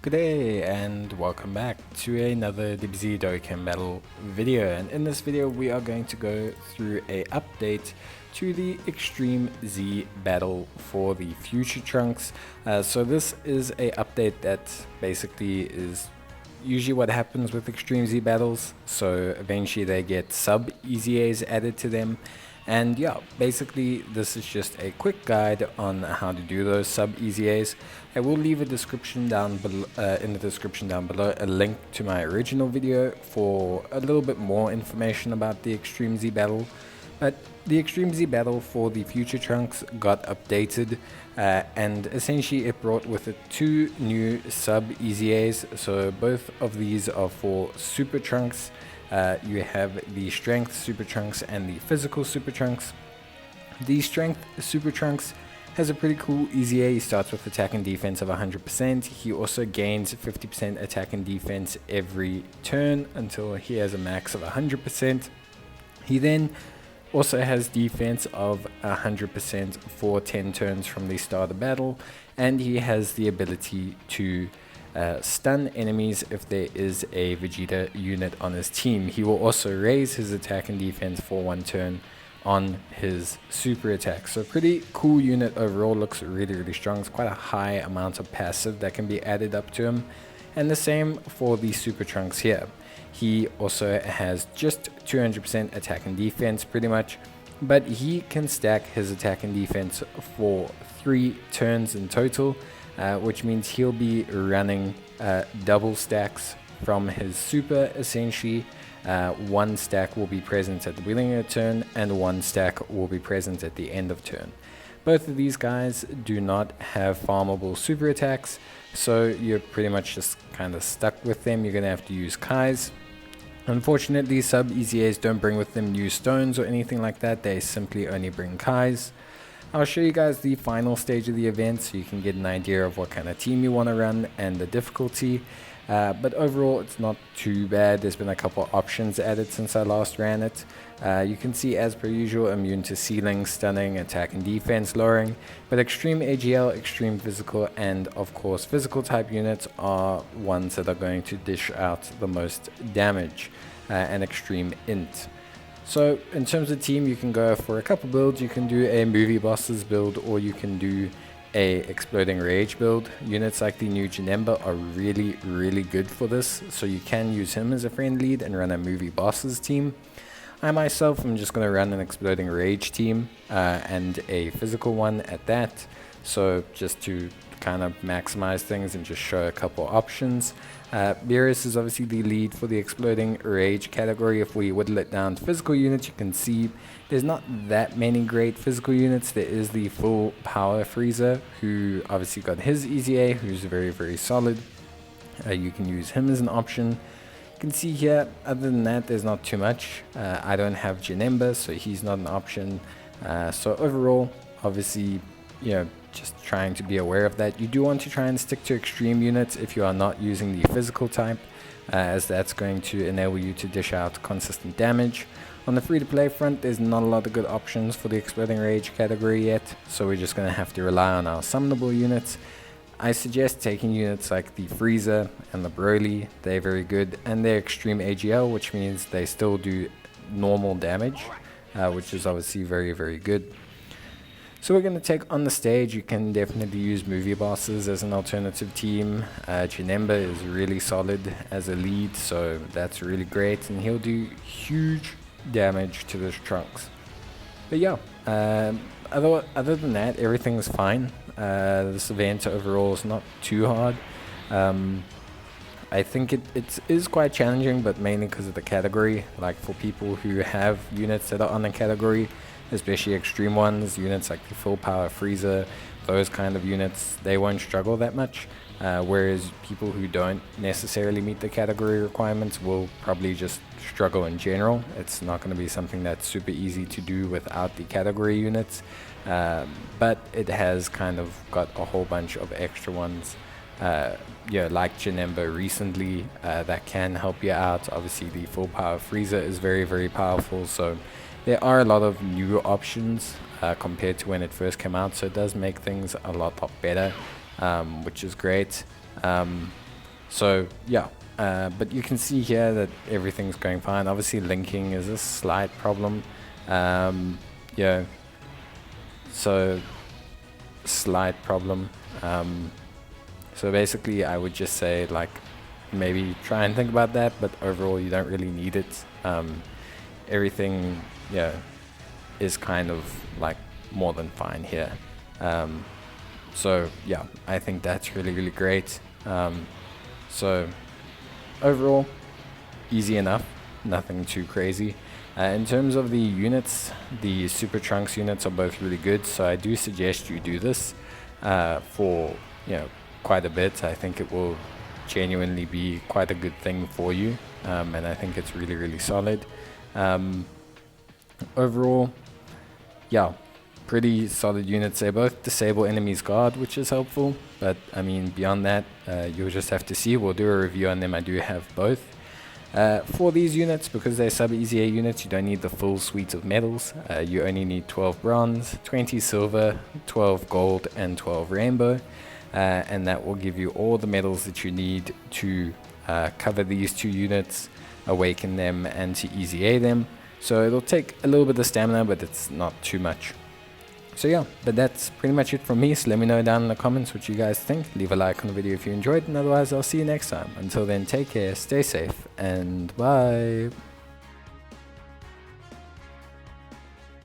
Good day and welcome back to another Dbz Dokkan battle video, and in this video we are going to go through a update to the Extreme Z battle for the Future Trunks. So this is a update that basically is usually what happens with Extreme Z battles. So eventually they get sub EZAs added to them. And yeah, basically this is just a quick guide on how to do those sub EZAs. I will leave a description down below, in the description down below, a link to my original video for a little bit more information about the Extreme Z battle. But the Extreme Z battle for the Future Trunks got updated, and essentially it brought with it two new sub EZAs. So both of these are for Super Trunks. You have the Strength Super Trunks and the Physical Super Trunks. The Strength Super Trunks has a pretty cool EZA. He starts with attack and defense of 100%. He also gains 50% attack and defense every turn until he has a max of 100%. He then also has defense of 100% for 10 turns from the start of battle, and he has the ability to stun enemies if there is a Vegeta unit on his team. He will also raise his attack and defense for 1 turn on his super attack. So pretty cool unit overall, looks really strong. It's quite a high amount of passive that can be added up to him. And the same for the Super Trunks here. He also has just 200% attack and defense pretty much, but he can stack his attack and defense for 3 turns in total, which means he'll be running double stacks from his super. Essentially, 1 stack will be present at the beginning of turn and 1 stack will be present at the end of turn. Both of these guys do not have farmable super attacks, so you're pretty much just kind of stuck with them. You're going to have to use Kais. Unfortunately, sub EZAs don't bring with them new stones or anything like that. They simply only bring Kais. I'll show you guys the final stage of the event so you can get an idea of what kind of team you want to run and the difficulty. But overall, it's not too bad. There's been a couple options added since I last ran it. You can see, as per usual, immune to ceiling, stunning, attack and defense lowering. But extreme AGL, extreme physical, and of course physical type units are ones that are going to dish out the most damage, and extreme int. So in terms of team, you can go for a couple builds. You can do a movie bosses build, or you can do a exploding rage build. Units like the new Janemba are really good for this, so you can use him as a friend lead and run a movie bosses team. I myself am just going to run an exploding rage team, and a physical one at that, so just to kind of maximize things and just show a couple options. Beerus is obviously the lead for the exploding rage category. If we whittle it down to physical units, you can see there's not that many great physical units. There is the full power Frieza, who obviously got his EZA, who's very solid. You can use him as an option. You can see here, other than that, there's not too much. I don't have Janemba, so he's not an option. So overall, obviously, you know, just trying to be aware of that. You do want to try and stick to extreme units if you are not using the physical type, as that's going to enable you to dish out consistent damage. On the free-to-play front, there's not a lot of good options for the exploding rage category yet, so we're just going to have to rely on our summonable units. I suggest taking units like the Frieza and the Broly. They're very good, and they're extreme AGL, which means they still do normal damage, which is obviously very good. So we're going to take on the stage. You can definitely use movie bosses as an alternative team. Janemba is really solid as a lead, so that's really great, and he'll do huge damage to the Trunks. But yeah, other than that, everything's fine. This event overall is not too hard. I think it is quite challenging, but mainly because of the category. Like for people who have units that are on the category, especially extreme ones, units like the full power Frieza, those kind of units, they won't struggle that much. Whereas people who don't necessarily meet the category requirements will probably just struggle in general. It's not going to be something that's super easy to do without the category units, but it has kind of got a whole bunch of extra ones, like Janemba recently, that can help you out. Obviously the full power Frieza is very powerful, so there are a lot of new options compared to when it first came out, so it does make things a lot better, which is great. So yeah, but you can see here that everything's going fine. Obviously linking is a slight problem. Yeah, so slight problem. So basically I would just say, like, maybe try and think about that, but overall you don't really need it. Everything, yeah, is kind of like more than fine here. So yeah, I think that's really great. So overall, easy enough, nothing too crazy. In terms of the units, the Super Trunks units are both really good, so I do suggest you do this for, you know, quite a bit. I think it will genuinely be quite a good thing for you, and I think it's really solid. Overall, yeah, pretty solid units. They both disable enemies guard, which is helpful, but I mean beyond that, you'll just have to see. We'll do a review on them. I do have both. For these units, because they're sub-EZA units, you don't need the full suite of medals. You only need 12 bronze, 20 silver, 12 gold, and 12 rainbow, and that will give you all the medals that you need to cover these two units, awaken them, and to EZA them. So it'll take a little bit of stamina, but it's not too much. So yeah, but that's pretty much it from me. So let me know down in the comments what you guys think. Leave a like on the video if you enjoyed, and otherwise I'll see you next time. Until then, take care, stay safe, and bye.